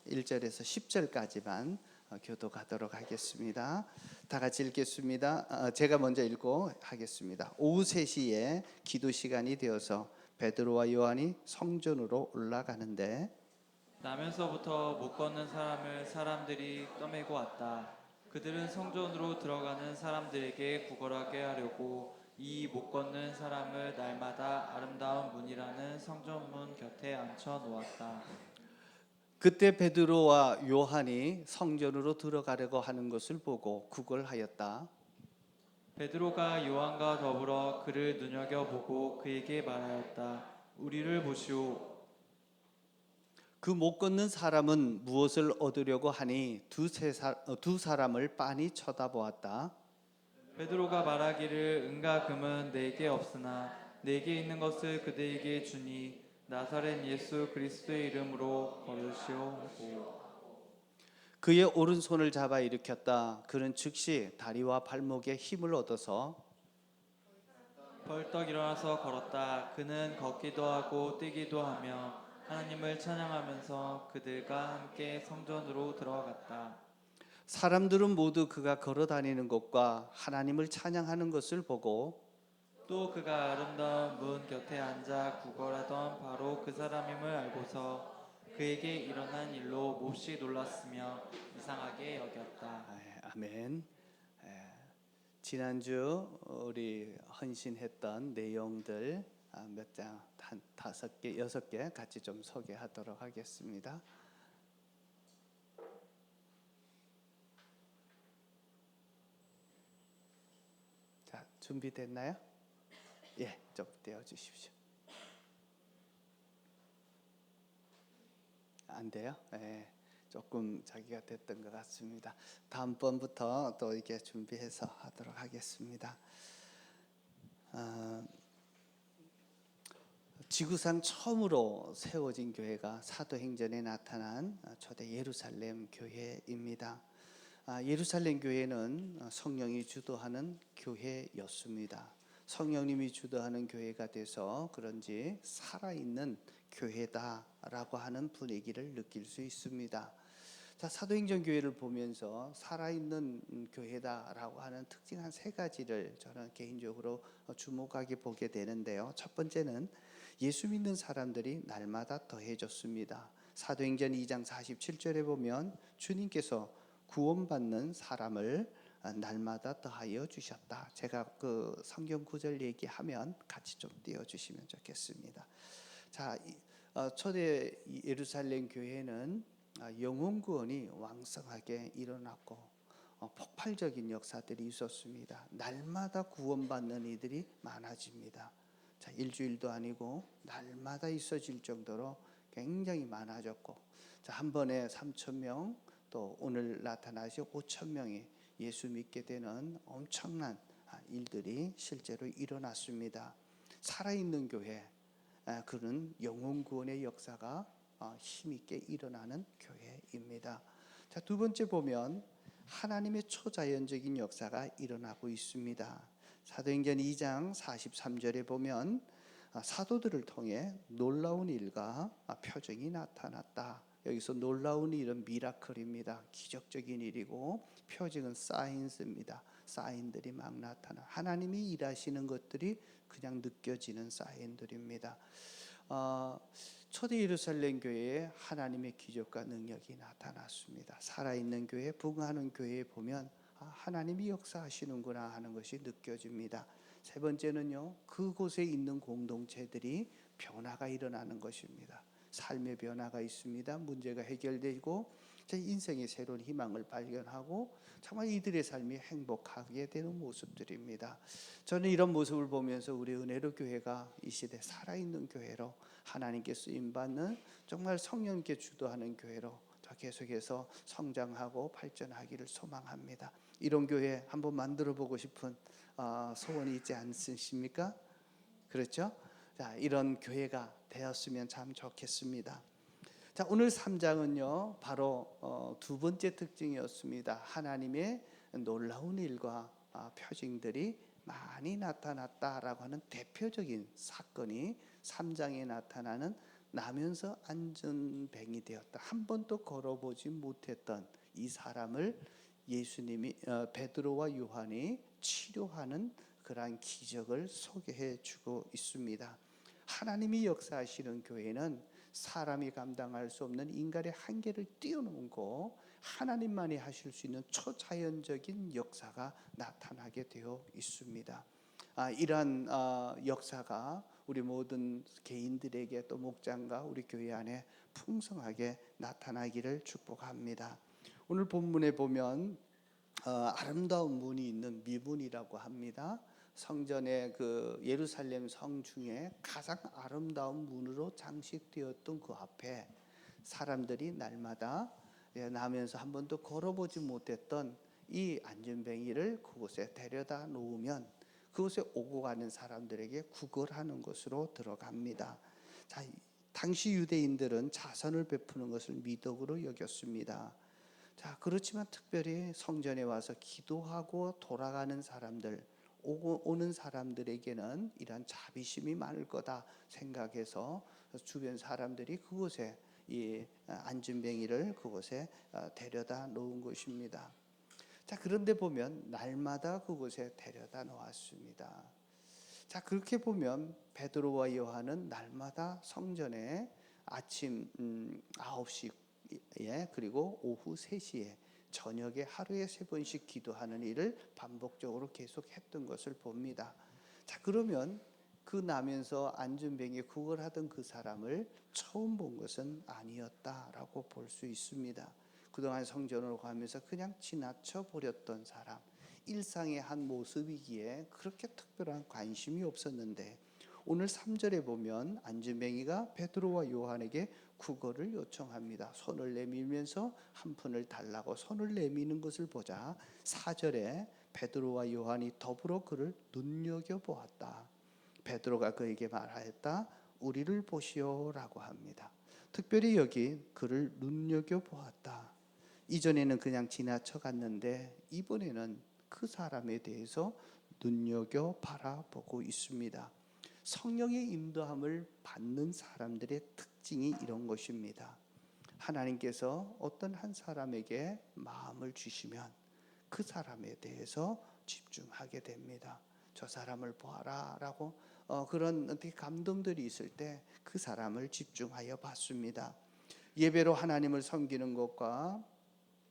1절에서 10절까지만 교독하도록 하겠습니다. 다 같이 읽겠습니다. 제가 먼저 읽고 하겠습니다. 오후 3시에 기도 시간이 되어서 베드로와 요한이 성전으로 올라가는데 나면서부터 못 걷는 사람을 사람들이 떠매고 왔다. 그들은 성전으로 들어가는 사람들에게 구걸하게 하려고 이 못 걷는 사람을 날마다 아름다운 문이라는 성전문 곁에 앉혀 놓았다. 그때 베드로와 요한이 성전으로 들어가려고 하는 것을 보고 구걸하였다. 베드로가 요한과 더불어 그를 눈여겨보고 그에게 말하였다. 우리를 보시오. 그 못 걷는 사람은 무엇을 얻으려고 하니 두 사람을 빤히 쳐다보았다. 베드로가 말하기를 은과 금은 내게 없으나 내게 있는 것을 그들에게 주니 나사렛 예수 그리스도의 이름으로 걸으시오. 그의 오른손을 잡아 일으켰다. 그는 즉시 다리와 발목에 힘을 얻어서 벌떡 일어나서 걸었다. 그는 걷기도 하고 뛰기도 하며 하나님을 찬양하면서 그들과 함께 성전으로 들어갔다. 사람들은 모두 그가 걸어 다니는 것과 하나님을 찬양하는 것을 보고 또 그가 아름다운 문 곁에 앉아 구걸하던 바로 그 사람임을 알고서 그에게 일어난 일로 몹시 놀랐으며 이상하게 여겼다. 아멘. 지난주 우리 헌신했던 내용들 몇 장, 한 5개, 6개 같이 좀 소개하도록 하겠습니다. 자, 준비됐나요? 예, 좀 떼어주십시오. 안 돼요? 예, 조금 자기가 됐던 것 같습니다. 다음번부터 또 이렇게 준비해서 하도록 하겠습니다. 지구상 처음으로 세워진 교회가 사도행전에 나타난 초대 예루살렘 교회입니다. 예루살렘 교회는 성령이 주도하는 교회였습니다. 성령님이 주도하는 교회가 돼서 그런지 살아있는 교회다라고 하는 분위기를 느낄 수 있습니다. 자, 사도행전 교회를 보면서 살아있는 교회다라고 하는 특징 한 3가지를 저는 개인적으로 주목하게 보게 되는데요. 첫 번째는 예수 믿는 사람들이 날마다 더해졌습니다. 사도행전 2장 47절에 보면 주님께서 구원받는 사람을 날마다 더하여 주셨다. 제가 그 성경 구절 얘기하면 같이 좀 띄워주시면 좋겠습니다. 자, 초대 예루살렘 교회는 영혼 구원이 왕성하게 일어났고 폭발적인 역사들이 있었습니다. 날마다 구원받는 이들이 많아집니다. 자, 일주일도 아니고 날마다 있어질 정도로 굉장히 많아졌고, 자, 한 번에 3,000명, 또 오늘 나타나시 5,000명이 예수 믿게 되는 엄청난 일들이 실제로 일어났습니다. 살아있는 교회, 그는 영혼 구원의 역사가 힘있게 일어나는 교회입니다. 자, 두 번째 보면 하나님의 초자연적인 역사가 일어나고 있습니다. 사도행전 2장 43절에 보면 사도들을 통해 놀라운 일과 표적이 나타났다. 여기서 놀라운 일은 미라클입니다. 기적적인 일이고 표적은 사인스입니다. 사인들이 막 나타나 하나님이 일하시는 것들이 그냥 느껴지는 사인들입니다. 초대 예루살렘 교회에 하나님의 기적과 능력이 나타났습니다. 살아있는 교회, 부흥하는 교회에 보면 하나님이 역사하시는구나 하는 것이 느껴집니다. 세 번째는요, 그곳에 있는 공동체들이 변화가 일어나는 것입니다. 삶의 변화가 있습니다. 문제가 해결되고 제 인생의 새로운 희망을 발견하고 정말 이들의 삶이 행복하게 되는 모습들입니다. 저는 이런 모습을 보면서 우리 은혜로 교회가 이 시대 살아있는 교회로 하나님께 쓰임받는 정말 성령께 주도하는 교회로 더 계속해서 성장하고 발전하기를 소망합니다. 이런 교회 한번 만들어 보고 싶은 소원이 있지 않으십니까? 그렇죠? 자, 이런 교회가 되었으면 참 좋겠습니다. 자, 오늘 3장은요 바로 두 번째 특징이었습니다. 하나님의 놀라운 일과 표징들이 많이 나타났다라고 하는 대표적인 사건이 3장에 나타나는 나면서 안전뱅이 되었다. 한 번도 걸어보지 못했던 이 사람을 예수님이 베드로와 요한이 치료하는 그러한 기적을 소개해 주고 있습니다. 하나님이 역사하시는 교회는 사람이 감당할 수 없는 인간의 한계를 뛰어넘고 하나님만이 하실 수 있는 초자연적인 역사가 나타나게 되어 있습니다. 이러한 역사가 우리 모든 개인들에게 또 목장과 우리 교회 안에 풍성하게 나타나기를 축복합니다. 오늘 본문에 보면 아름다운 문이 있는 미문이라고 합니다. 성전의 그 예루살렘 성 중에 가장 아름다운 문으로 장식되었던 그 앞에 사람들이 날마다 나면서 한 번도 걸어보지 못했던 이 안전뱅이를 그곳에 데려다 놓으면 그곳에 오고 가는 사람들에게 구걸하는 것으로 들어갑니다. 자, 당시 유대인들은 자선을 베푸는 것을 미덕으로 여겼습니다. 자, 그렇지만 특별히 성전에 와서 기도하고 돌아가는 사람들, 오는 사람들에게는 이러한 자비심이 많을 거다 생각해서 주변 사람들이 그곳에 이 안전뱅이를 그곳에 데려다 놓은 것입니다. 자, 그런데 보면 날마다 그곳에 데려다 놓았습니다. 자, 그렇게 보면 베드로와 요한은 날마다 성전에 아침 9시에 그리고 오후 3시에 저녁에 하루에 3번씩 기도하는 일을 반복적으로 계속했던 것을 봅니다. 자, 그러면 그 나면서 안전뱅이에 구걸하던 그 사람을 처음 본 것은 아니었다라고 볼 수 있습니다. 그동안 성전으로 가면서 그냥 지나쳐 버렸던 사람, 일상의 한 모습이기에 그렇게 특별한 관심이 없었는데 오늘 3절에 보면 안전뱅이가 베드로와 요한에게 구걸을 요청합니다. 손을 내밀면서 한 푼을 달라고 손을 내미는 것을 보자 4절에 베드로와 요한이 더불어 그를 눈여겨보았다. 베드로가 그에게 말하였다. 우리를 보시오라고 합니다. 특별히 여기 그를 눈여겨보았다. 이전에는 그냥 지나쳐 갔는데 이번에는 그 사람에 대해서 눈여겨 바라보고 있습니다. 성령의 인도함을 받는 사람들의 특징이 이런 것입니다. 하나님께서 어떤 한 사람에게 마음을 주시면 그 사람에 대해서 집중하게 됩니다. 저 사람을 보아라 라고 그런 어떻게 감동들이 있을 때 그 사람을 집중하여 봤습니다. 예배로 하나님을 섬기는 것과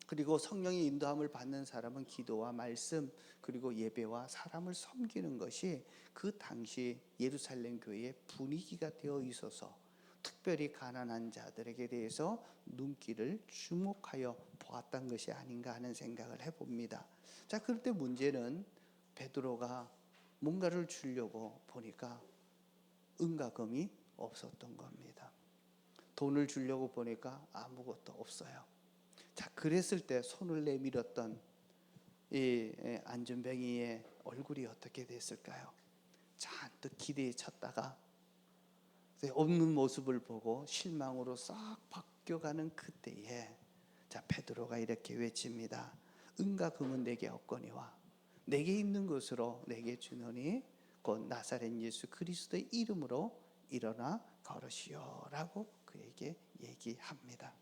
그리고 성령의 인도함을 받는 사람은 기도와 말씀 그리고 예배와 사람을 섬기는 것이 그 당시 예루살렘 교회의 분위기가 되어 있어서 특별히 가난한 자들에게 대해서 눈길을 주목하여 보았던 것이 아닌가 하는 생각을 해봅니다. 자, 그럴 때 문제는 베드로가 뭔가를 주려고 보니까 은가금이 없었던 겁니다. 돈을 주려고 보니까 아무것도 없어요. 자, 그랬을 때 손을 내밀었던 이 안전뱅이의 얼굴이 어떻게 됐을까요? 잔뜩 기대에 찼다가 없는 모습을 보고 실망으로 싹 바뀌어가는 그때에 자, 베드로가 이렇게 외칩니다. 은과 금은 내게 없거니와 내게 있는 것으로 내게 주노니 곧 나사렛 예수 그리스도의 이름으로 일어나 걸으시오라고 그에게 얘기합니다.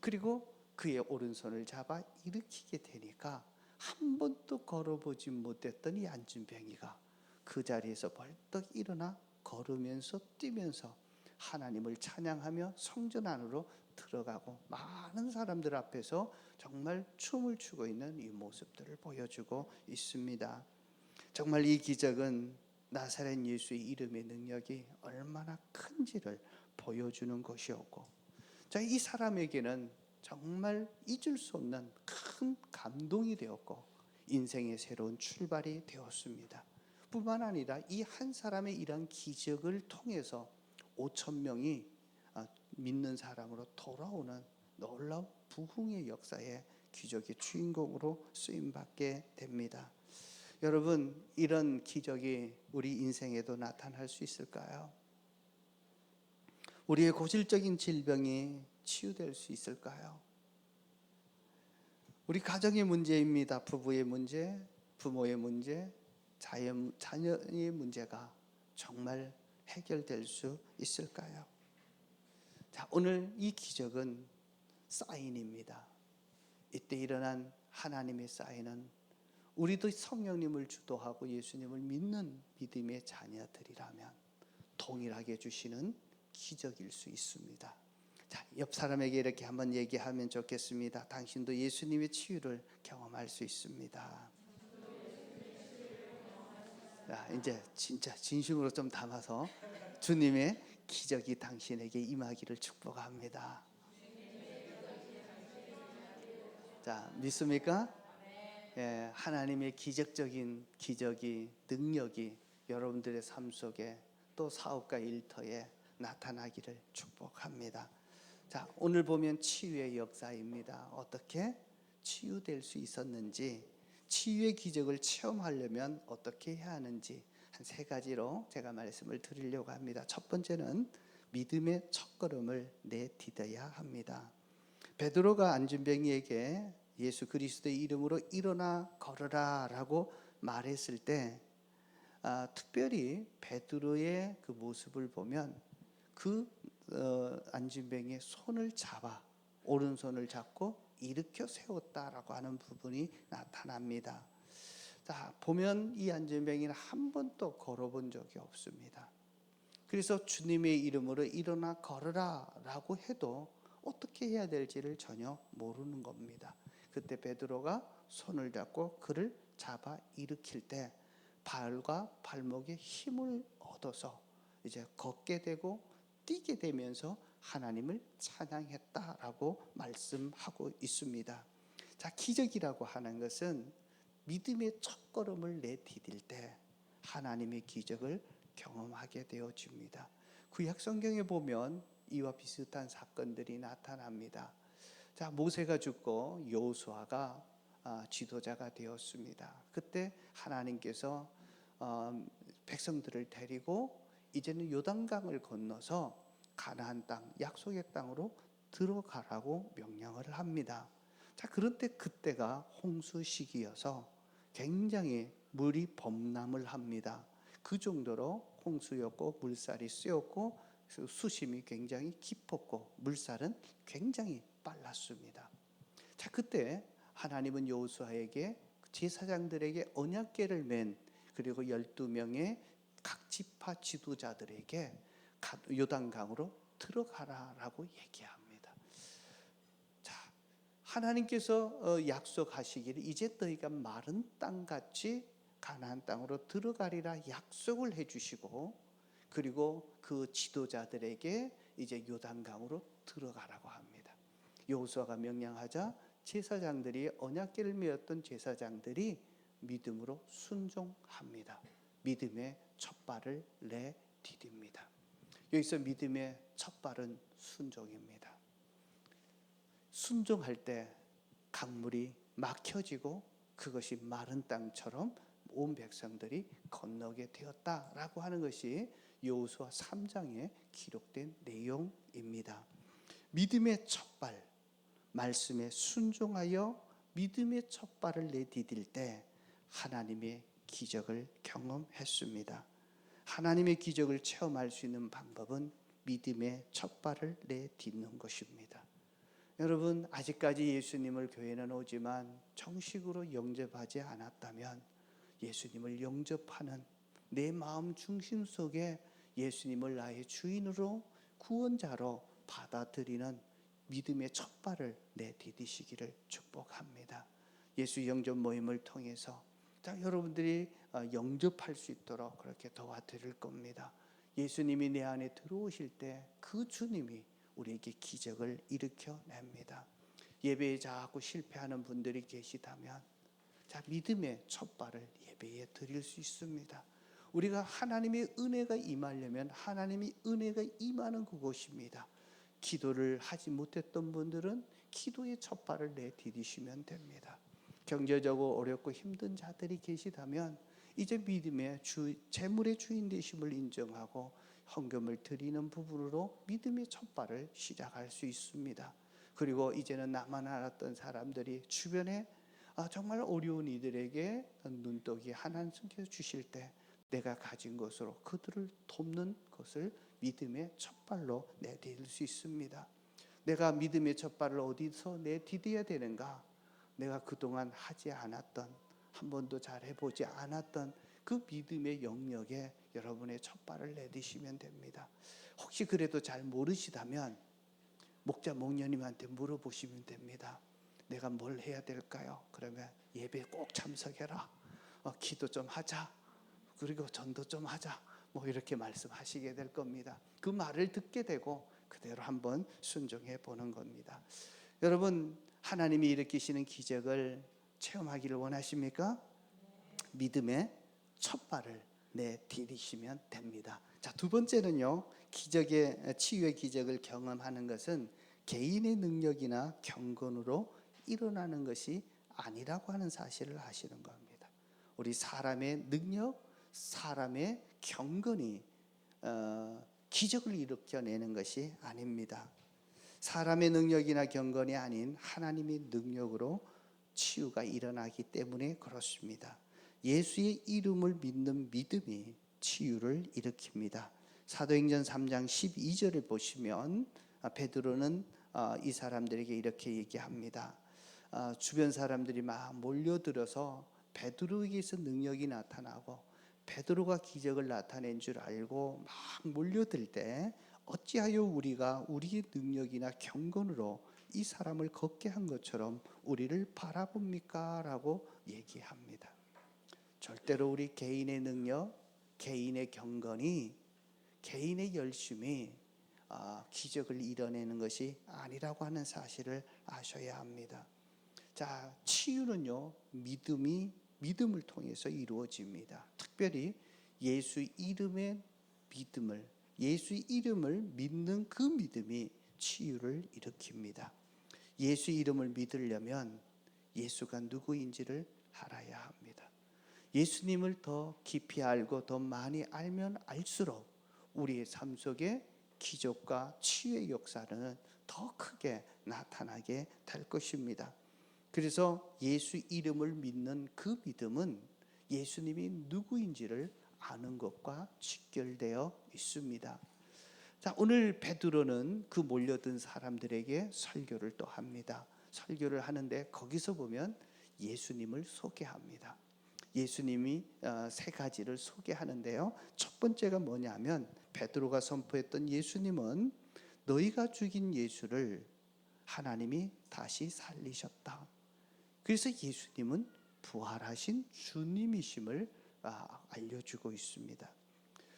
그리고 그의 오른손을 잡아 일으키게 되니까 한 번도 걸어보지 못했던 이 안전뱅이가 그 자리에서 벌떡 일어나 걸으면서 뛰면서 하나님을 찬양하며 성전 안으로 들어가고 많은 사람들 앞에서 정말 춤을 추고 있는 이 모습들을 보여주고 있습니다. 정말 이 기적은 나사렛 예수의 이름의 능력이 얼마나 큰지를 보여주는 것이었고, 자, 이 사람에게는 정말 잊을 수 없는 큰 감동이 되었고 인생의 새로운 출발이 되었습니다. 뿐만 아니라 이 한 사람의 이러한 기적을 통해서 5천 명이 믿는 사람으로 돌아오는 놀라운 부흥의 역사의 기적의 주인공으로 쓰임받게 됩니다. 여러분, 이런 기적이 우리 인생에도 나타날 수 있을까요? 우리의 고질적인 질병이 치유될 수 있을까요? 우리 가정의 문제입니다. 부부의 문제, 부모의 문제, 자녀의 문제가 정말 해결될 수 있을까요? 자, 오늘 이 기적은 사인입니다. 이때 일어난 하나님의 사인은 우리도 성령님을 주도하고 예수님을 믿는 믿음의 자녀들이라면 동일하게 주시는 기적일 수 있습니다. 자, 옆 사람에게 이렇게 한번 얘기하면 좋겠습니다. 당신도 예수님의 치유를 경험할 수 있습니다. 자, 이제 진짜 진심으로 좀 담아서 주님의 기적이 당신에게 임하기를 축복합니다. 자, 믿습니까? 예, 하나님의 기적적인 기적이 능력이 여러분들의 삶 속에 또 사업과 일터에 나타나기를 축복합니다. 자, 오늘 보면 치유의 역사입니다. 어떻게 치유될 수 있었는지, 치유의 기적을 체험하려면 어떻게 해야 하는지 한 세 가지로 제가 말씀을 드리려고 합니다. 첫 번째는 믿음의 첫걸음을 내디뎌야 합니다. 베드로가 안진뱅이에게 예수 그리스도의 이름으로 일어나 걸어라 라고 말했을 때 특별히 베드로의 그 모습을 보면 그 안진뱅이의 손을 잡아 오른손을 잡고 일으켜 세웠다라고 하는 부분이 나타납니다. 자, 보면 이 안진뱅이는 한 번도 걸어본 적이 없습니다. 그래서 주님의 이름으로 일어나 걸어라 라고 해도 어떻게 해야 될지를 전혀 모르는 겁니다. 그때 베드로가 손을 잡고 그를 잡아 일으킬 때 발과 발목에 힘을 얻어서 이제 걷게 되고 뛰게 되면서 하나님을 찬양했다라고 말씀하고 있습니다. 자, 기적이라고 하는 것은 믿음의 첫걸음을 내디딜 때 하나님의 기적을 경험하게 되어집니다. 구약 성경에 보면 이와 비슷한 사건들이 나타납니다. 자, 모세가 죽고 여호수아가 지도자가 되었습니다. 그때 하나님께서 백성들을 데리고 이제는 요단강을 건너서 가나안 땅, 약속의 땅으로 들어가라고 명령을 합니다. 자, 그런데 그때가 홍수 시기여서 굉장히 물이 범람을 합니다. 그 정도로 홍수였고 물살이 세었고 수심이 굉장히 깊었고 물살은 굉장히 빨랐습니다. 자, 그때 하나님은 여호수아에게 제사장들에게 언약궤를 맨 그리고 12명의 각 지파 지도자들에게 요단강으로 들어가라라고 얘기합니다. 자, 하나님께서 약속하시기를 이제 너희가 마른 땅같이 가나안 땅으로 들어가리라 약속을 해주시고 그리고 그 지도자들에게 이제 요단강으로 들어가라고 합니다. 여호수아가 명령하자 제사장들이 언약궤를 메었던 제사장들이 믿음으로 순종합니다. 믿음의 첫발을 내디딥니다. 여기서 믿음의 첫발은 순종입니다. 순종할 때 강물이 막혀지고 그것이 마른 땅처럼 온 백성들이 건너게 되었다라고 하는 것이 여호수아 3장에 기록된 내용입니다. 믿음의 첫발, 말씀에 순종하여 믿음의 첫발을 내디딜 때 하나님의 기적을 경험했습니다. 하나님의 기적을 체험할 수 있는 방법은 믿음의 첫발을 내딛는 것입니다. 여러분, 아직까지 예수님을 교회는 오지만 정식으로 영접하지 않았다면 예수님을 영접하는 내 마음 중심 속에 예수님을 나의 주인으로 구원자로 받아들이는 믿음의 첫발을 내디디시기를 축복합니다. 예수 영접 모임을 통해서 여러분들이 영접할 수 있도록 그렇게 도와드릴 겁니다. 예수님이 내 안에 들어오실 때 그 주님이 우리에게 기적을 일으켜냅니다. 예배에 자꾸 실패하는 분들이 계시다면 자, 믿음의 첫발을 예배에 드릴 수 있습니다. 우리가 하나님의 은혜가 임하려면 하나님의 은혜가 임하는 그곳입니다. 기도를 하지 못했던 분들은 기도의 첫발을 내디디시면 됩니다. 경제적으로 어렵고 힘든 자들이 계시다면 이제 믿음의 재물의 주인 되심을 인정하고 헌금을 드리는 부분으로 믿음의 첫발을 시작할 수 있습니다. 그리고 이제는 나만 알았던 사람들이 주변에 정말 어려운 이들에게 눈독이 하나님께서 주실 때 내가 가진 것으로 그들을 돕는 것을 믿음의 첫발로 내디딜 수 있습니다. 내가 믿음의 첫발을 어디서 내디뎌야 되는가? 내가 그동안 하지 않았던, 한 번도 잘 해보지 않았던 그 믿음의 영역에 여러분의 첫발을 내디시면 됩니다. 혹시 그래도 잘 모르시다면 목자 목녀님한테 물어보시면 됩니다. 내가 뭘 해야 될까요? 그러면 예배 꼭 참석해라. 기도 좀 하자. 그리고 전도 좀 하자. 뭐 이렇게 말씀하시게 될 겁니다. 그 말을 듣게 되고 그대로 한번 순종해 보는 겁니다. 여러분, 하나님이 일으키시는 기적을 체험하기를 원하십니까? 믿음의 첫발을 내디디시면 됩니다. 자, 두 번째는요, 치유의 기적을 경험하는 것은 개인의 능력이나 경건으로 일어나는 것이 아니라고 하는 사실을 아시는 겁니다. 우리 사람의 능력, 사람의 경건이 기적을 일으켜내는 것이 아닙니다. 사람의 능력이나 경건이 아닌 하나님의 능력으로 치유가 일어나기 때문에 그렇습니다. 예수의 이름을 믿는 믿음이 치유를 일으킵니다. 사도행전 3장 12절을 보시면 베드로는 이 사람들에게 이렇게 얘기합니다. 주변 사람들이 막 몰려들어서 베드로에게서 능력이 나타나고 베드로가 기적을 나타낸 줄 알고 막 몰려들 때 어찌하여 우리가 우리의 능력이나 경건으로 이 사람을 걷게 한 것처럼 우리를 바라봅니까? 라고 얘기합니다. 절대로 우리 개인의 능력, 개인의 경건이, 개인의 열심이 기적을 이뤄내는 것이 아니라고 하는 사실을 아셔야 합니다. 자, 치유는요, 믿음을 통해서 이루어집니다. 특별히 예수 이름의 믿음을, 예수 이름을 믿는 그 믿음이 치유를 일으킵니다. 예수 이름을 믿으려면 예수가 누구인지를 알아야 합니다. 예수님을 더 깊이 알고 더 많이 알면 알수록 우리의 삶 속에 기적과 치유의 역사는 더 크게 나타나게 될 것입니다. 그래서 예수 이름을 믿는 그 믿음은 예수님이 누구인지를 아는 것과 직결되어 있습니다. 자, 오늘 베드로는 그 몰려든 사람들에게 설교를 또 합니다. 설교를 하는데 거기서 보면 예수님을 소개합니다. 예수님이 세 가지를 소개하는데요. 첫 번째가 뭐냐면 베드로가 선포했던 예수님은 너희가 죽인 예수를 하나님이 다시 살리셨다. 그래서 예수님은 부활하신 주님이심을 알려주고 있습니다.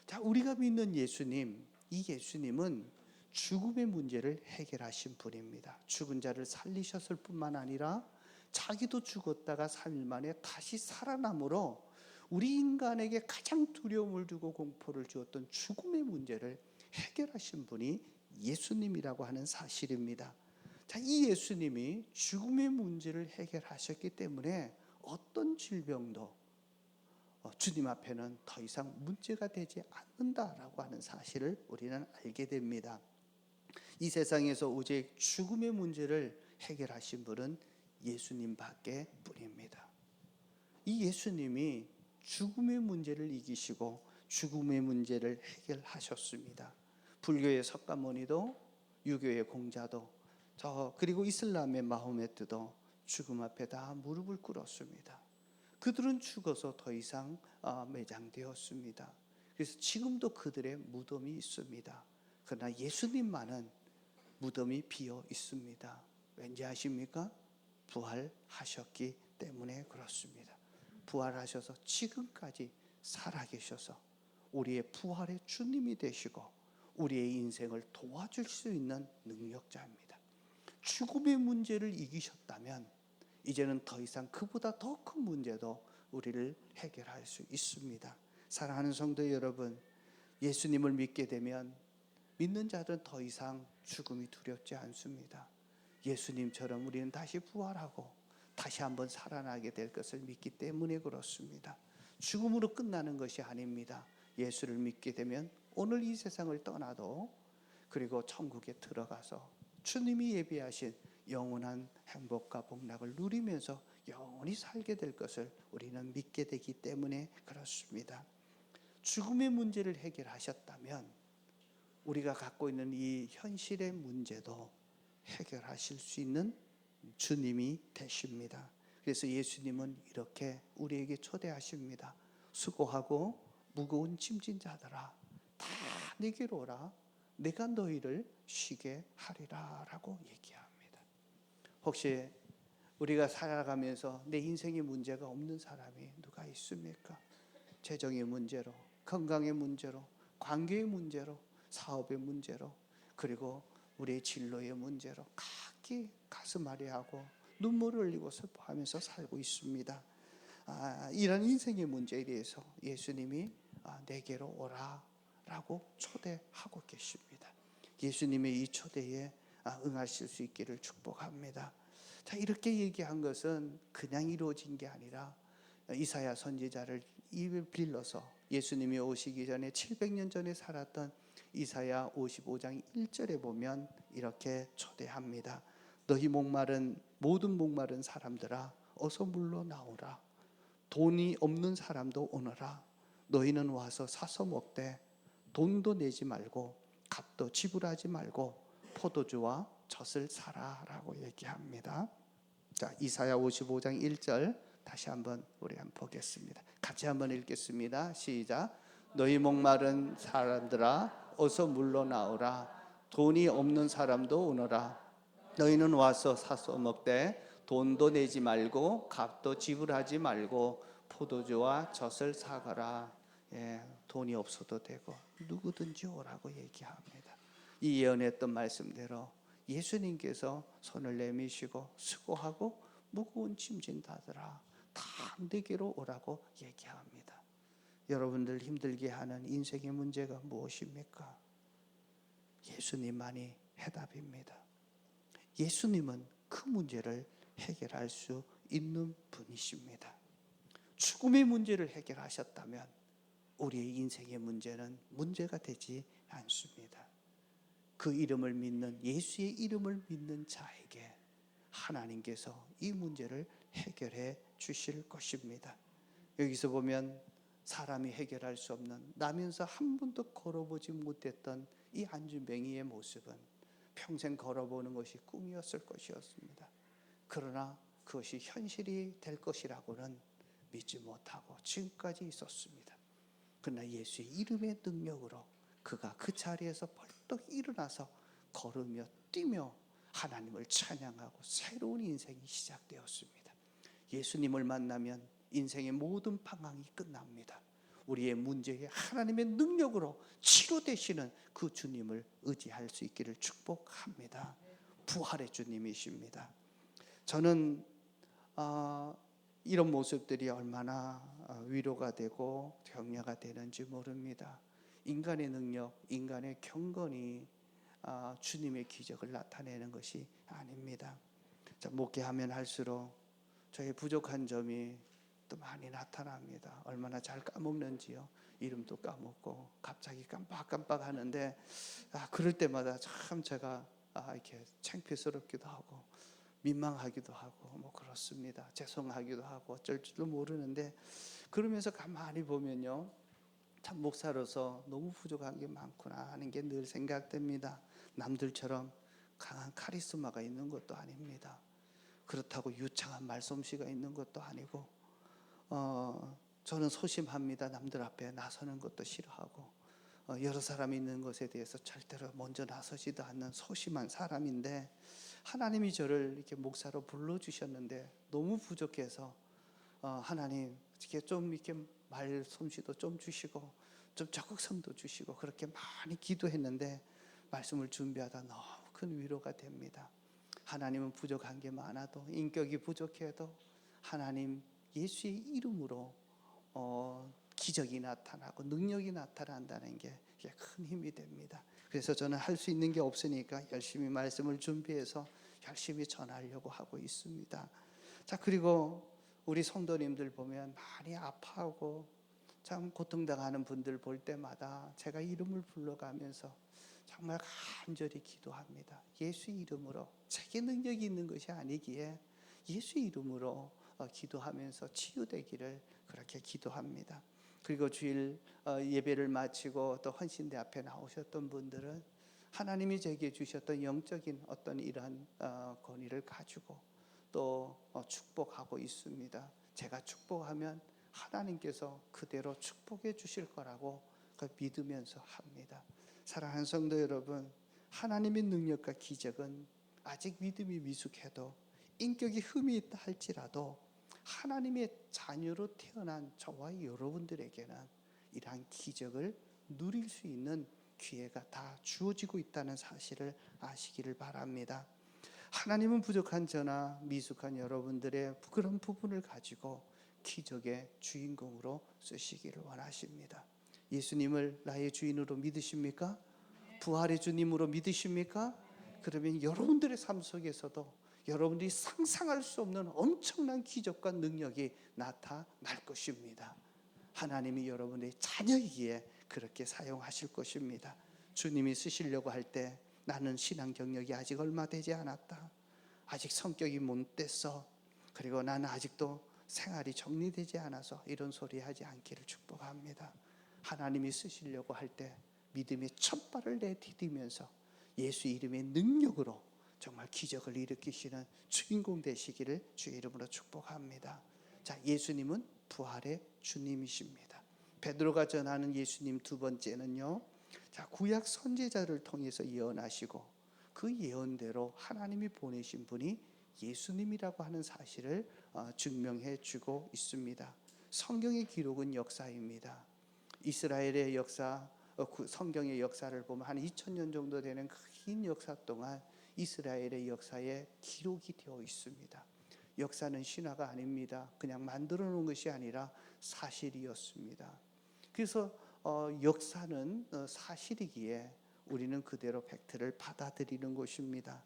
자, 우리가 믿는 예수님, 이 예수님은 죽음의 문제를 해결하신 분입니다. 죽은 자를 살리셨을 뿐만 아니라 자기도 죽었다가 3일 만에 다시 살아남으로 우리 인간에게 가장 두려움을 주고 공포를 주었던 죽음의 문제를 해결하신 분이 예수님이라고 하는 사실입니다. 자, 이 예수님이 죽음의 문제를 해결하셨기 때문에 어떤 질병도 주님 앞에는 더 이상 문제가 되지 않는다라고 하는 사실을 우리는 알게 됩니다. 이 세상에서 오직 죽음의 문제를 해결하신 분은 예수님밖에 뿐입니다. 이 예수님이 죽음의 문제를 이기시고 죽음의 문제를 해결하셨습니다. 불교의 석가모니도, 유교의 공자도, 그리고 이슬람의 마호메트도 죽음 앞에 다 무릎을 꿇었습니다. 그들은 죽어서 더 이상 매장되었습니다. 그래서 지금도 그들의 무덤이 있습니다. 그러나 예수님만은 무덤이 비어 있습니다. 왠지 아십니까? 부활하셨기 때문에 그렇습니다. 부활하셔서 지금까지 살아계셔서 우리의 부활의 주님이 되시고 우리의 인생을 도와줄 수 있는 능력자입니다. 죽음의 문제를 이기셨다면 이제는 더 이상 그보다 더 큰 문제도 우리를 해결할 수 있습니다. 사랑하는 성도 여러분, 예수님을 믿게 되면 믿는 자들은 더 이상 죽음이 두렵지 않습니다. 예수님처럼 우리는 다시 부활하고 다시 한번 살아나게 될 것을 믿기 때문에 그렇습니다. 죽음으로 끝나는 것이 아닙니다. 예수를 믿게 되면 오늘 이 세상을 떠나도 그리고 천국에 들어가서 주님이 예비하신 영원한 행복과 복락을 누리면서 영원히 살게 될 것을 우리는 믿게 되기 때문에 그렇습니다. 죽음의 문제를 해결하셨다면 우리가 갖고 있는 이 현실의 문제도 해결하실 수 있는 주님이 되십니다. 그래서 예수님은 이렇게 우리에게 초대하십니다. 수고하고 무거운 짐진 자들아 다 내게로 오라. 내가 너희를 쉬게 하리라 라고 얘기합니다. 혹시 우리가 살아가면서 내 인생의 문제가 없는 사람이 누가 있습니까? 재정의 문제로, 건강의 문제로, 관계의 문제로, 사업의 문제로, 그리고 우리의 진로의 문제로 각기 가슴 아리하고 눈물을 흘리고 슬퍼하면서 살고 있습니다. 이런 인생의 문제에 대해서 예수님이 내게로 오라 라고 초대하고 계십니다. 예수님의 이 초대에 응하실 수 있기를 축복합니다. 자, 이렇게 얘기한 것은 그냥 이루어진 게 아니라 이사야 선지자를 입을 빌려서 예수님이 오시기 전에 700년 전에 살았던 이사야 55장 1절에 보면 이렇게 초대합니다. 너희 모든 목마른 사람들아 어서 물러나오라. 돈이 없는 사람도 오너라. 너희는 와서 사서 먹되 돈도 내지 말고 값도 지불하지 말고 포도주와 젖을 사라라고 얘기합니다. 자, 이사야 55장 1절 다시 한번 우리 한번 보겠습니다. 같이 한번 읽겠습니다. 시작. 너희 목마른 사람들아 어서 물러나오라. 돈이 없는 사람도 오너라. 너희는 와서 사서 먹되 돈도 내지 말고 값도 지불하지 말고 포도주와 젖을 사가라. 돈이 없어도 되고 누구든지 오라고 얘기합니다. 이 예언했던 말씀대로 예수님께서 손을 내미시고 수고하고 무거운 짐진 자들아 다 내게로 오라고 얘기합니다. 여러분들 힘들게 하는 인생의 문제가 무엇입니까? 예수님만이 해답입니다. 예수님은 그 문제를 해결할 수 있는 분이십니다. 죽음의 문제를 해결하셨다면 우리의 인생의 문제는 문제가 되지 않습니다. 그 이름을 믿는, 예수의 이름을 믿는 자에게 하나님께서 이 문제를 해결해 주실 것입니다. 여기서 보면 사람이 해결할 수 없는, 나면서 한 번도 걸어보지 못했던 이 안준뱅이의 모습은 평생 걸어보는 것이 꿈이었을 것이었습니다. 그러나 그것이 현실이 될 것이라고는 믿지 못하고 지금까지 있었습니다. 그러나 예수의 이름의 능력으로 그가 그 자리에서 벌떡 일어나서 걸으며 뛰며 하나님을 찬양하고 새로운 인생이 시작되었습니다. 예수님을 만나면 인생의 모든 방황이 끝납니다. 우리의 문제에 하나님의 능력으로 치료되시는 그 주님을 의지할 수 있기를 축복합니다. 부활의 주님이십니다. 저는 이런 모습들이 얼마나 위로가 되고 격려가 되는지 모릅니다. 인간의 능력, 인간의 경건이 주님의 기적을 나타내는 것이 아닙니다. 자, 목회하면 할수록 저의 부족한 점이 또 많이 나타납니다. 얼마나 잘 까먹는지요. 이름도 까먹고 갑자기 깜빡깜빡 하는데 그럴 때마다 참 제가 이렇게 창피스럽기도 하고 민망하기도 하고 뭐 그렇습니다. 죄송하기도 하고 어쩔 줄도 모르는데 그러면서 가만히 보면요, 참 목사로서 너무 부족한 게 많구나 하는 게 늘 생각됩니다. 남들처럼 강한 카리스마가 있는 것도 아닙니다. 그렇다고 유창한 말솜씨가 있는 것도 아니고 저는 소심합니다. 남들 앞에 나서는 것도 싫어하고 여러 사람이 있는 것에 대해서 절대로 먼저 나서지도 않는 소심한 사람인데 하나님이 저를 이렇게 목사로 불러주셨는데 너무 부족해서 하나님 이렇게 말솜씨도 좀 주시고 좀 적극성도 주시고 그렇게 많이 기도했는데 말씀을 준비하다 너무 큰 위로가 됩니다. 하나님은 부족한 게 많아도 인격이 부족해도 하나님 예수의 이름으로 기적이 나타나고 능력이 나타난다는 게 큰 힘이 됩니다. 그래서 저는 할 수 있는 게 없으니까 열심히 말씀을 준비해서 열심히 전하려고 하고 있습니다. 자, 그리고 우리 성도님들 보면 많이 아파하고 참 고통당하는 분들 볼 때마다 제가 이름을 불러가면서 정말 간절히 기도합니다. 예수 이름으로, 제게 능력이 있는 것이 아니기에 예수 이름으로 기도하면서 치유되기를 그렇게 기도합니다. 그리고 주일 예배를 마치고 또 헌신대 앞에 나오셨던 분들은 하나님이 제게 주셨던 영적인 어떤 이러한 권위를 가지고 또 축복하고 있습니다. 제가 축복하면 하나님께서 그대로 축복해 주실 거라고 믿으면서 합니다. 사랑하는 성도 여러분, 하나님의 능력과 기적은 아직 믿음이 미숙해도 인격이 흠이 있다 할지라도 하나님의 자녀로 태어난 저와 여러분들에게는 이러한 기적을 누릴 수 있는 기회가 다 주어지고 있다는 사실을 아시기를 바랍니다. 하나님은 부족한 저나 미숙한 여러분들의 그런 부분을 가지고 기적의 주인공으로 쓰시기를 원하십니다. 예수님을 나의 주인으로 믿으십니까? 부활의 주님으로 믿으십니까? 그러면 여러분들의 삶 속에서도 여러분들이 상상할 수 없는 엄청난 기적과 능력이 나타날 것입니다. 하나님이 여러분의 자녀이기에 그렇게 사용하실 것입니다. 주님이 쓰시려고 할 때 나는 신앙 경력이 아직 얼마 되지 않았다, 아직 성격이 못됐어, 그리고 나는 아직도 생활이 정리되지 않아서 이런 소리 하지 않기를 축복합니다. 하나님이 쓰시려고 할 때 믿음의 첫 발을 내디디면서 예수 이름의 능력으로 정말 기적을 일으키시는 주인공 되시기를 주의 이름으로 축복합니다. 자, 예수님은 부활의 주님이십니다. 베드로가 전하는 예수님 두 번째는요, 자, 구약 선지자를 통해서 예언하시고 그 예언대로 하나님이 보내신 분이 예수님이라고 하는 사실을 증명해 주고 있습니다. 성경의 기록은 역사입니다. 이스라엘의 역사, 성경의 역사를 보면 한 2000년 정도 되는 긴 역사 동안 이스라엘의 역사에 기록이 되어 있습니다. 역사는 신화가 아닙니다. 그냥 만들어 놓은 것이 아니라 사실이었습니다. 그래서 역사는 사실이기에 우리는 그대로 팩트를 받아들이는 것입니다.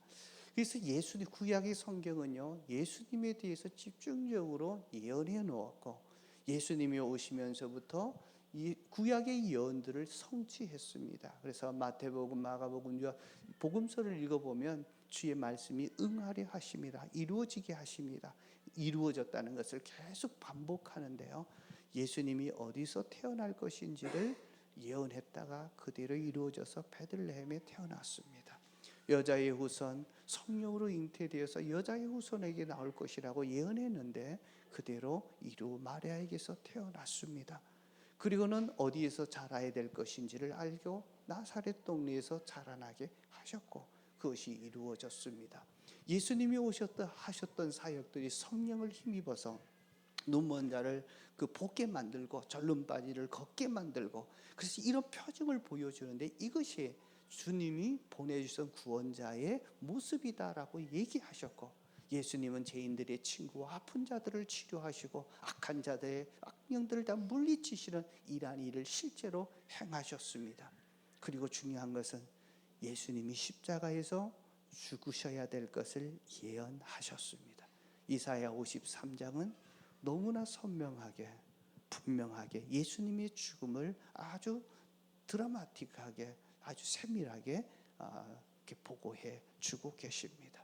그래서 예수님, 구약의 성경은요, 예수님에 대해서 집중적으로 예언해 놓았고 예수님이 오시면서부터 이 구약의 예언들을 성취했습니다. 그래서 마태복음, 마가복음, 복음서를 읽어보면 주의 말씀이 응하려 하심이라, 이루어지게 하심이라, 이루어졌다는 것을 계속 반복하는데요, 예수님이 어디서 태어날 것인지를 예언했다가 그대로 이루어져서 베들레헴에 태어났습니다. 여자의 후손, 성령으로 잉태되어서 여자의 후손에게 나올 것이라고 예언했는데 그대로 이루 마리아에게서 태어났습니다. 그리고는 어디에서 자라야 될 것인지를 알고 나사렛 동네에서 자라나게 하셨고 그것이 이루어졌습니다. 예수님이 하셨던 사역들이 성령을 힘입어서 눈먼 자를 보게 만들고 절름바지를 걷게 만들고, 그래서 이런 표징을 보여주는데 이것이 주님이 보내주신 구원자의 모습이다라고 얘기하셨고, 예수님은 죄인들의 친구와 아픈 자들을 치료하시고 악한 자들의 악령들을 다 물리치시는 이러한 일을 실제로 행하셨습니다. 그리고 중요한 것은 예수님이 십자가에서 죽으셔야 될 것을 예언하셨습니다. 이사야 53장은 너무나 선명하게 분명하게 예수님의 죽음을 아주 드라마틱하게 아주 세밀하게 이렇게 보고해 주고 계십니다.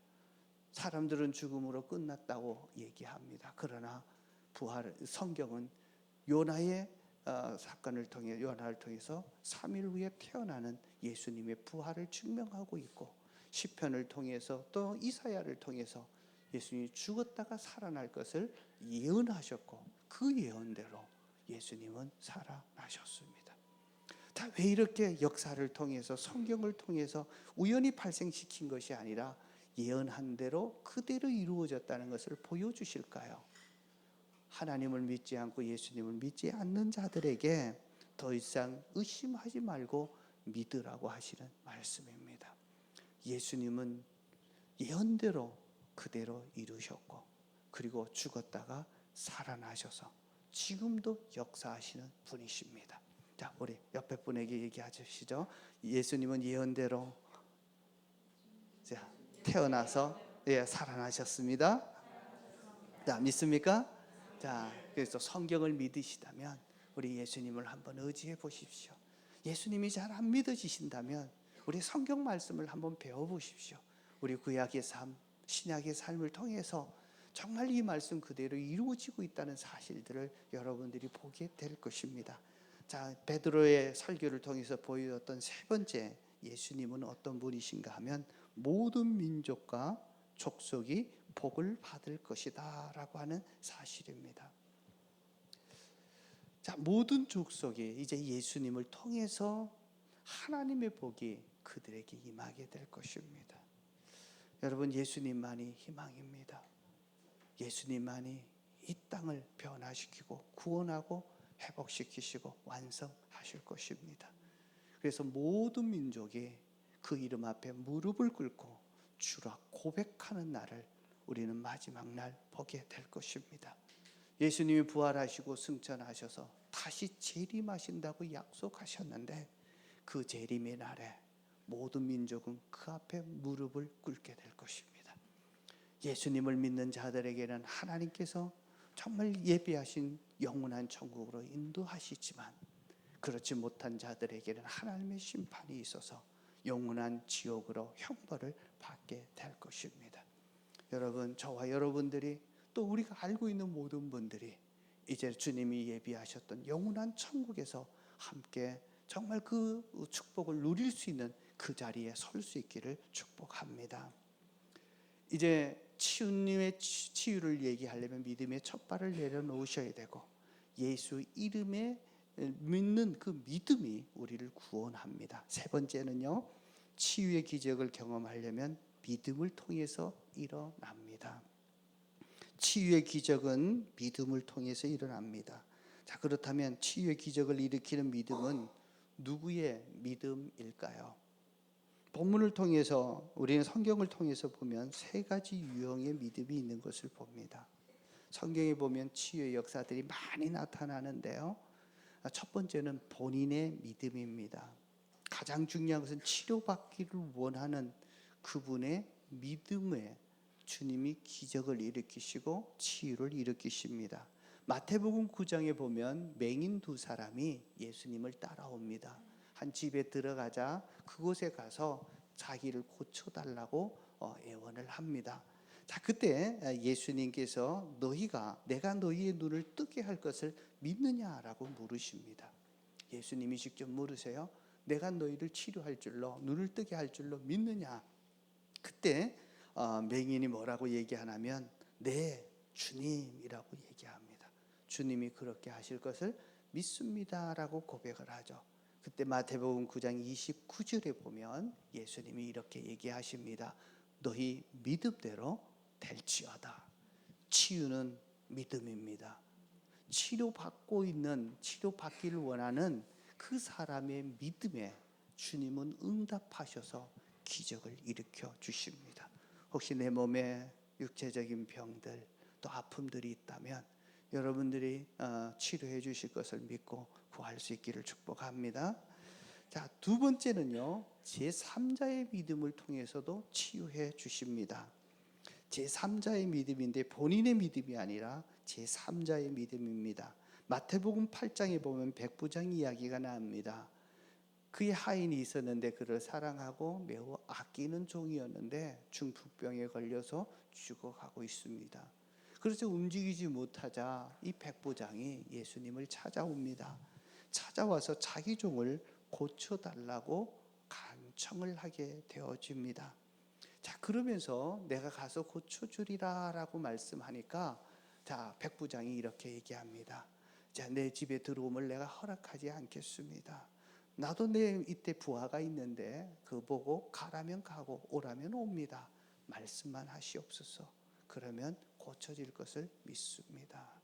사람들은 죽음으로 끝났다고 얘기합니다. 그러나 성경은 요나의 사건을 통해 요나를 통해서 3일 후에 태어나는 예수님의 부활을 증명하고 있고, 시편을 통해서 또 이사야를 통해서 예수님이 죽었다가 살아날 것을 예언하셨고 그 예언대로 예수님은 살아나셨습니다. 다 왜 이렇게 역사를 통해서 성경을 통해서 우연히 발생시킨 것이 아니라 예언한 대로 그대로 이루어졌다는 것을 보여주실까요? 하나님을 믿지 않고 예수님을 믿지 않는 자들에게 더 이상 의심하지 말고 믿으라고 하시는 말씀입니다. 예수님은 예언대로 그대로 이루셨고 그리고 죽었다가 살아나셔서 지금도 역사하시는 분이십니다. 자, 우리 옆에 분에게 얘기하시죠. 예수님은 예언대로 태어나서 살아나셨습니다. 자, 믿습니까? 자, 그래서 성경을 믿으시다면 우리 예수님을 한번 의지해 보십시오. 예수님이 잘 안 믿어지신다면 우리 성경 말씀을 한번 배워보십시오. 우리 구약의 삶, 신약의 삶을 통해서 정말 이 말씀 그대로 이루어지고 있다는 사실들을 여러분들이 보게 될 것입니다. 자, 베드로의 설교를 통해서 보여줬던 세 번째, 예수님은 어떤 분이신가 하면 모든 민족과 족속이 복을 받을 것이다 라고 하는 사실입니다. 자, 모든 족속이 이제 예수님을 통해서 하나님의 복이 그들에게 임하게 될 것입니다. 여러분, 예수님만이 희망입니다. 예수님만이 이 땅을 변화시키고 구원하고 회복시키시고 완성하실 것입니다. 그래서 모든 민족이 그 이름 앞에 무릎을 꿇고 주라 고백하는 날을 우리는 마지막 날 보게 될 것입니다. 예수님이 부활하시고 승천하셔서 다시 재림하신다고 약속하셨는데 그 재림의 날에 모든 민족은 그 앞에 무릎을 꿇게 될 것입니다. 예수님을 믿는 자들에게는 하나님께서 정말 예비하신 영원한 천국으로 인도하시지만 그렇지 못한 자들에게는 하나님의 심판이 있어서 영원한 지옥으로 형벌을 받게 될 것입니다. 여러분, 저와 여러분들이 또 우리가 알고 있는 모든 분들이 이제 주님이 예비하셨던 영원한 천국에서 함께 정말 그 축복을 누릴 수 있는 그 자리에 설 수 있기를 축복합니다. 이제 치유님의 치유를 얘기하려면 믿음의 첫 발을 내려놓으셔야 되고 예수 이름에 믿는 그 믿음이 우리를 구원합니다. 세 번째는요, 치유의 기적을 경험하려면 믿음을 통해서 일어납니다. 치유의 기적은 믿음을 통해서 일어납니다. 자, 그렇다면 치유의 기적을 일으키는 믿음은 누구의 믿음일까요? 본문을 통해서 우리는 성경을 통해서 보면 세 가지 유형의 믿음이 있는 것을 봅니다. 성경에 보면 치유의 역사들이 많이 나타나는데요. 첫 번째는 본인의 믿음입니다. 가장 중요한 것은 치료받기를 원하는 그분의 믿음에 주님이 기적을 일으키시고 치유를 일으키십니다. 마태복음 9장에 보면 맹인 두 사람이 예수님을 따라옵니다. 한 집에 들어가자 그곳에 가서 자기를 고쳐달라고 애원을 합니다. 자, 그때 예수님께서 내가 너희의 눈을 뜨게 할 것을 믿느냐라고 물으십니다. 예수님이 직접 물으세요. 내가 너희를 치료할 줄로 눈을 뜨게 할 줄로 믿느냐? 그때 맹인이 뭐라고 얘기하냐면 네 주님이라고 얘기합니다. 주님이 그렇게 하실 것을 믿습니다라고 고백을 하죠. 그때 마태복음 9장 29절에 보면 예수님이 이렇게 얘기하십니다. 너희 믿음대로 될지어다. 치유는 믿음입니다. 치료받기를 원하는 그 사람의 믿음에 주님은 응답하셔서 기적을 일으켜 주십니다. 혹시 내 몸에 육체적인 병들 또 아픔들이 있다면 여러분들이 치료해 주실 것을 믿고 구할 수 있기를 축복합니다. 자, 두 번째는요, 제3자의 믿음을 통해서도 치유해 주십니다. 제3자의 믿음인데 본인의 믿음이 아니라 제3자의 믿음입니다. 마태복음 8장에 보면 백부장 이야기가 나옵니다. 그의 하인이 있었는데 그를 사랑하고 매우 아끼는 종이었는데 중풍병에 걸려서 죽어가고 있습니다. 그래서 움직이지 못하자 이 백부장이 예수님을 찾아옵니다. 찾아와서 자기 종을 고쳐달라고 간청을 하게 되어집니다. 자, 그러면서 내가 가서 고쳐주리라 라고 말씀하니까 자, 백부장이 이렇게 얘기합니다. 자, 내 집에 들어오면 내가 허락하지 않겠습니다. 나도 내 이때 부하가 있는데 그 보고 가라면 가고 오라면 옵니다. 말씀만 하시옵소서. 그러면 고쳐질 것을 믿습니다.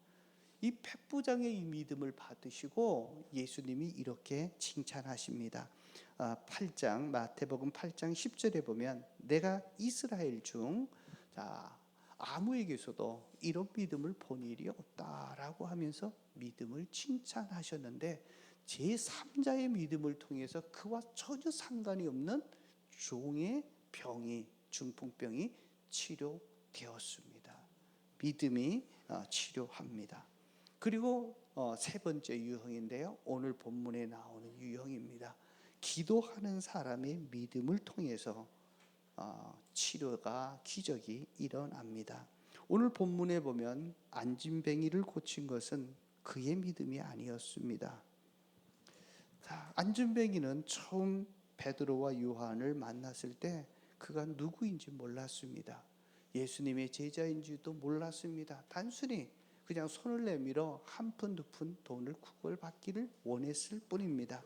이 백부장의 이 믿음을 받으시고 예수님이 이렇게 칭찬하십니다. 8장 마태복음 8장 10절에 보면 내가 이스라엘 중 아무에게서도 이런 믿음을 본 일이 없다라고 하면서 믿음을 칭찬하셨는데 제3자의 믿음을 통해서 그와 전혀 상관이 없는 종의 병이 중풍병이 치료되었습니다. 믿음이 치료합니다. 그리고 세 번째 유형인데요. 오늘 본문에 나오는 유형입니다. 기도하는 사람의 믿음을 통해서 치료가 기적이 일어납니다. 오늘 본문에 보면 안진뱅이를 고친 것은 그의 믿음이 아니었습니다. 자, 안진뱅이는 처음 베드로와 요한을 만났을 때 그가 누구인지 몰랐습니다. 예수님의 제자인지도 몰랐습니다. 단순히 그냥 손을 내밀어 한 푼 두 푼 돈을 구걸받기를 원했을 뿐입니다.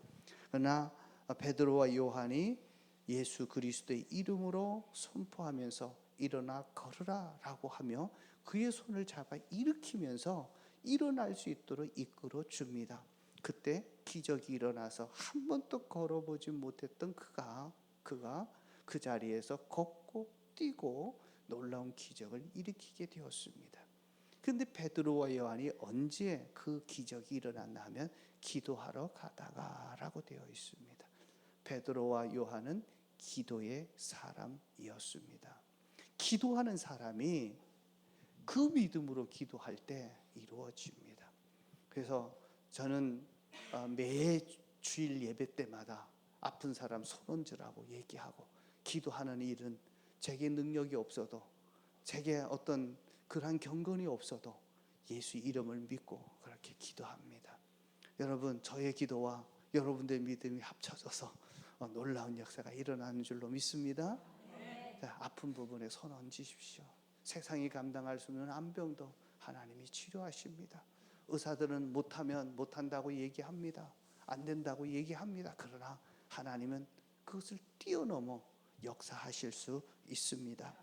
그러나 베드로와 요한이 예수 그리스도의 이름으로 선포하면서 일어나 걸으라라고 하며 그의 손을 잡아 일으키면서 일어날 수 있도록 이끌어 줍니다. 그때 기적이 일어나서 한 번도 걸어보지 못했던 그가 그 자리에서 걷고 뛰고 놀라운 기적을 일으키게 되었습니다. 그런데 베드로와 요한이 언제 그 기적이 일어났나 하면 기도하러 가다가라고 되어 있습니다. 베드로와 요한은 기도의 사람이었습니다. 기도하는 사람이 그 믿음으로 기도할 때 이루어집니다. 그래서 저는 매 주일 예배 때마다 아픈 사람 손 얹으라고 얘기하고, 기도하는 일은 제게 능력이 없어도, 제게 어떤 그러한 경건이 없어도 예수 이름을 믿고 그렇게 기도합니다. 여러분, 저의 기도와 여러분들의 믿음이 합쳐져서 놀라운 역사가 일어나는 줄로 믿습니다. 자, 아픈 부분에 손 얹으십시오. 세상이 감당할 수 없는 암병도 하나님이 치료하십니다. 의사들은 못하면 못한다고 얘기합니다. 안 된다고 얘기합니다. 그러나 하나님은 그것을 뛰어넘어 역사하실 수 있습니다.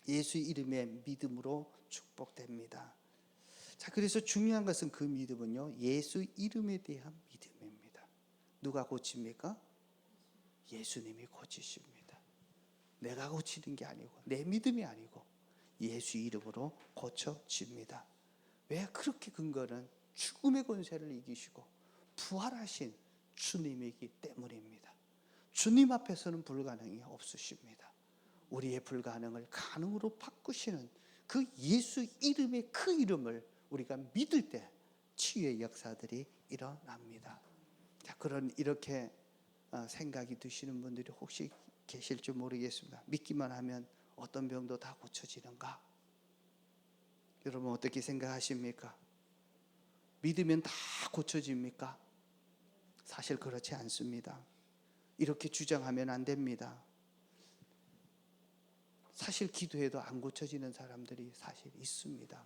예수 이름의 믿음으로 축복됩니다. 자, 그래서 중요한 것은 그 믿음은요, 예수 이름에 대한 믿음입니다. 누가 고칩니까? 예수님이 고치십니다. 내가 고치는 게 아니고, 내 믿음이 아니고 예수 이름으로 고쳐집니다. 왜? 그렇게 근거는 죽음의 권세를 이기시고 부활하신 주님이기 때문입니다. 주님 앞에서는 불가능이 없으십니다. 우리의 불가능을 가능으로 바꾸시는 그 예수 이름의 그 이름을 우리가 믿을 때 치유의 역사들이 일어납니다. 자, 그런 이렇게 생각이 드시는 분들이 혹시 계실지 모르겠습니다. 믿기만 하면 어떤 병도 다 고쳐지는가? 여러분 어떻게 생각하십니까? 믿으면 다 고쳐집니까? 사실 그렇지 않습니다. 이렇게 주장하면 안 됩니다. 사실 기도해도 안 고쳐지는 사람들이 사실 있습니다.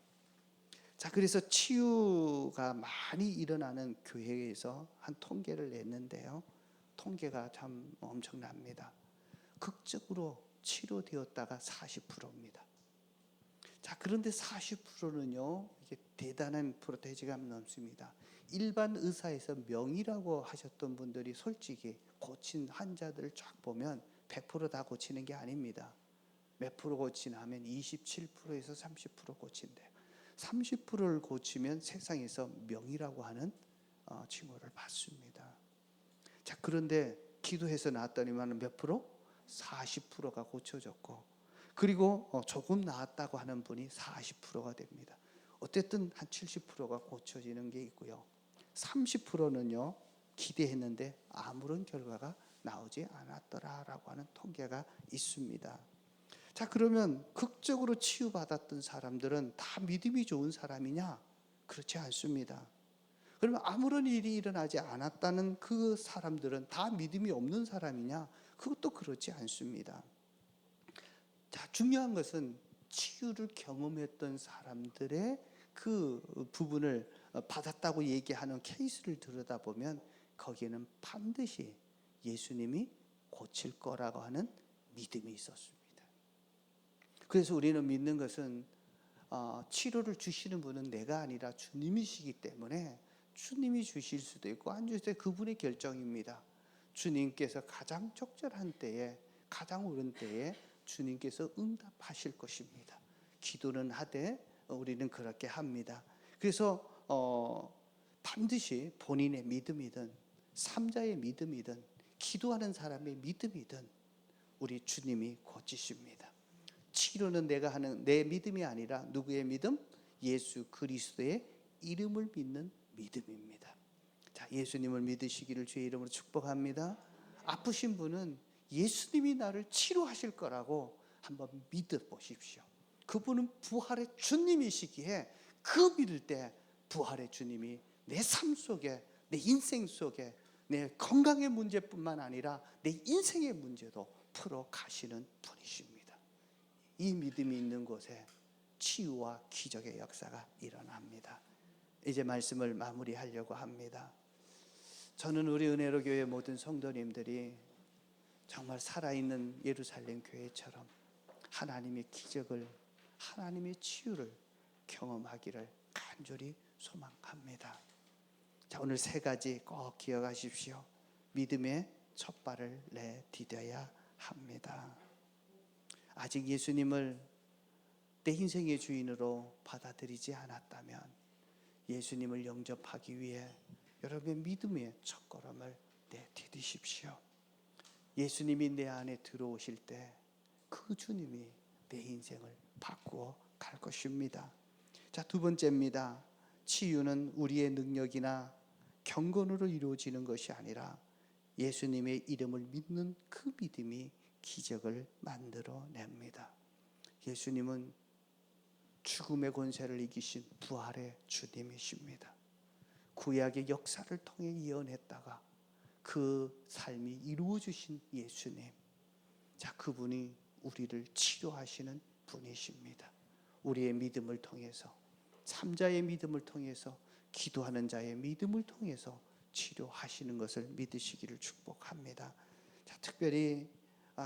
자, 그래서 치유가 많이 일어나는 교회에서 한 통계를 냈는데요. 통계가 참 엄청납니다. 극적으로 치료되었다가 40%입니다. 자, 그런데 40%는요, 이게 대단한 프로테지가 넘습니다. 일반 의사에서 명의라고 하셨던 분들이 솔직히 고친 환자들을 쫙 보면 100%다 고치는 게 아닙니다. 몇 프로 고치나 하면 27%에서 30% 고친대요. 30%를 고치면 세상에서 명의라고 하는 칭호를 받습니다. 자, 그런데 기도해서 나았더니만 몇 프로? 40%가 고쳐졌고, 그리고 조금 나았다고 하는 분이 40%가 됩니다. 어쨌든 한 70%가 고쳐지는 게 있고요. 30%는요, 기대했는데 아무런 결과가 나오지 않았더라라고 하는 통계가 있습니다. 자, 그러면 극적으로 치유받았던 사람들은 다 믿음이 좋은 사람이냐? 그렇지 않습니다. 그러면 아무런 일이 일어나지 않았다는 그 사람들은 다 믿음이 없는 사람이냐? 그것도 그렇지 않습니다. 자, 중요한 것은 치유를 경험했던 사람들의 그 부분을 받았다고 얘기하는 케이스를 들여다보면 거기에는 반드시 예수님이 고칠 거라고 하는 믿음이 있었습니다. 그래서 우리는 믿는 것은 치료를 주시는 분은 내가 아니라 주님이시기 때문에 주님이 주실 수도 있고 안 주실 때 그분의 결정입니다. 주님께서 가장 적절한 때에, 가장 옳은 때에 주님께서 응답하실 것입니다. 기도는 하되 우리는 그렇게 합니다. 그래서 반드시 본인의 믿음이든 삼자의 믿음이든 기도하는 사람의 믿음이든 우리 주님이 고치십니다. 치료는 내가 하는 내 믿음이 아니라 누구의 믿음? 예수 그리스도의 이름을 믿는 믿음입니다. 자, 예수님을 믿으시기를 주의 이름으로 축복합니다. 아프신 분은 예수님이 나를 치료하실 거라고 한번 믿어 보십시오. 그분은 부활의 주님이시기에 그 믿을 때 부활의 주님이 내 삶 속에, 내 인생 속에, 내 건강의 문제뿐만 아니라 내 인생의 문제도 풀어 가시는 분이십니다. 이 믿음이 있는 곳에 치유와 기적의 역사가 일어납니다. 이제 말씀을 마무리하려고 합니다. 저는 우리 은혜로 교회 모든 성도님들이 정말 살아있는 예루살렘 교회처럼 하나님의 기적을, 하나님의 치유를 경험하기를 간절히 소망합니다. 자, 오늘 세 가지 꼭 기억하십시오. 믿음의 첫 발을 내디뎌야 합니다. 아직 예수님을 내 인생의 주인으로 받아들이지 않았다면 예수님을 영접하기 위해 여러분의 믿음의 첫걸음을 내디디십시오. 예수님이 내 안에 들어오실 때 그 주님이 내 인생을 바꾸어 갈 것입니다. 자, 두 번째입니다. 치유는 우리의 능력이나 경건으로 이루어지는 것이 아니라 예수님의 이름을 믿는 그 믿음이 기적을 만들어냅니다. 예수님은 죽음의 권세를 이기신 부활의 주님이십니다. 구약의 역사를 통해 예언했다가 그 삶이 이루어지신 예수님, 자, 그분이 우리를 치료하시는 분이십니다. 우리의 믿음을 통해서, 삼자의 믿음을 통해서, 기도하는 자의 믿음을 통해서 치료하시는 것을 믿으시기를 축복합니다. 자, 특별히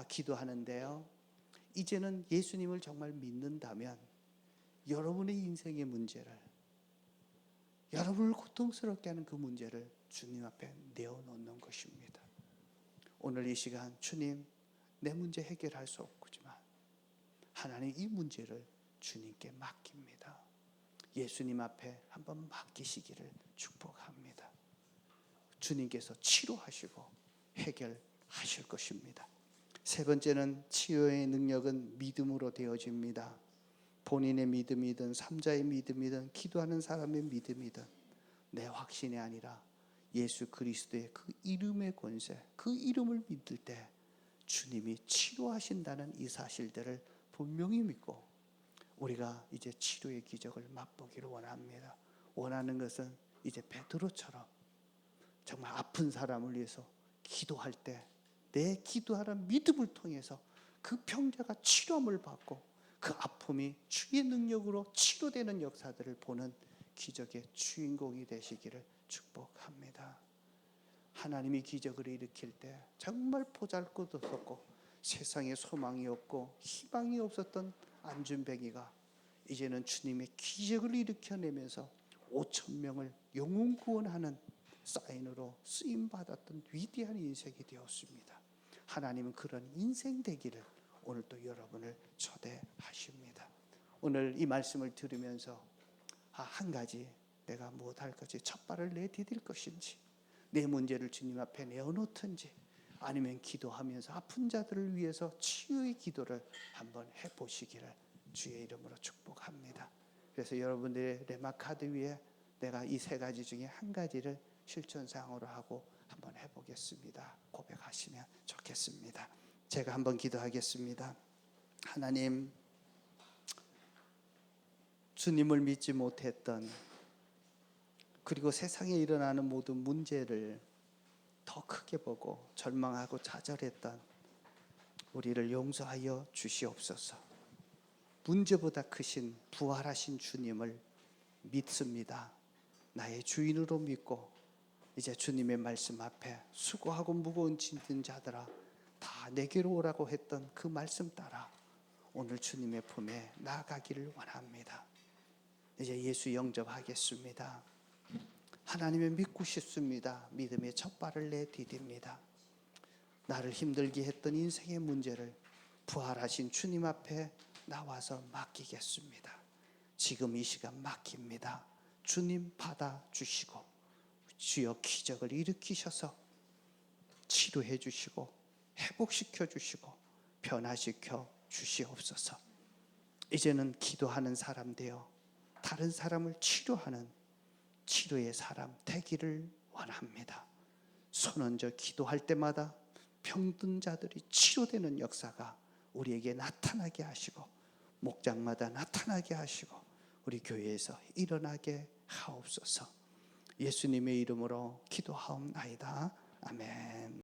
기도하는데요, 이제는 예수님을 정말 믿는다면 여러분의 인생의 문제를, 여러분을 고통스럽게 하는 그 문제를 주님 앞에 내어놓는 것입니다. 오늘 이 시간, 주님, 내 문제 해결할 수 없지만 하나님, 이 문제를 주님께 맡깁니다. 예수님 앞에 한번 맡기시기를 축복합니다. 주님께서 치료하시고 해결하실 것입니다. 세 번째는 치유의 능력은 믿음으로 되어집니다. 본인의 믿음이든 삼자의 믿음이든 기도하는 사람의 믿음이든 내 확신이 아니라 예수 그리스도의 그 이름의 권세, 그 이름을 믿을 때 주님이 치료하신다는 이 사실들을 분명히 믿고 우리가 이제 치료의 기적을 맛보기를 원합니다. 원하는 것은 이제 베드로처럼 정말 아픈 사람을 위해서 기도할 때 내 기도하는 믿음을 통해서 그 병자가 치료함을 받고 그 아픔이 주의 능력으로 치료되는 역사들을 보는 기적의 주인공이 되시기를 축복합니다. 하나님이 기적을 일으킬 때 정말 보잘것없었고 세상에 소망이 없고 희망이 없었던 안준뱅이가 이제는 주님의 기적을 일으켜내면서 5천 명을 영혼 구원하는 사인으로 쓰임받았던 위대한 인생이 되었습니다. 하나님은 그런 인생 되기를 오늘 또 여러분을 초대하십니다. 오늘 이 말씀을 들으면서 한 가지 내가 무엇할 것이 첫 발을 내디딜 것인지, 내 문제를 주님 앞에 내어놓든지, 아니면 기도하면서 아픈 자들을 위해서 치유의 기도를 한번 해보시기를 주의 이름으로 축복합니다. 그래서 여러분들의 레마카드 위에 내가 이 세 가지 중에 한 가지를 실천상으로 하고 한번 해보겠습니다. 고백하시면 좋겠습니다. 제가 한번 기도하겠습니다. 하나님, 주님을 믿지 못했던, 그리고 세상에 일어나는 모든 문제를 더 크게 보고 절망하고 좌절했던 우리를 용서하여 주시옵소서. 문제보다 크신 부활하신 주님을 믿습니다. 나의 주인으로 믿고 이제 주님의 말씀 앞에 수고하고 무거운 짐진 자들아 다 내게로 오라고 했던 그 말씀 따라 오늘 주님의 품에 나아가기를 원합니다. 이제 예수 영접하겠습니다. 하나님을 믿고 싶습니다. 믿음의 첫 발을 내디딥니다. 나를 힘들게 했던 인생의 문제를 부활하신 주님 앞에 나와서 맡기겠습니다. 지금 이 시간 맡깁니다. 주님 받아주시고 주여 기적을 일으키셔서 치료해 주시고 회복시켜 주시고 변화시켜 주시옵소서. 이제는 기도하는 사람 되어 다른 사람을 치료하는 치료의 사람 되기를 원합니다. 손 얹어 기도할 때마다 병든 자들이 치료되는 역사가 우리에게 나타나게 하시고 목장마다 나타나게 하시고 우리 교회에서 일어나게 하옵소서. 예수님의 이름으로 기도하옵나이다. 아멘.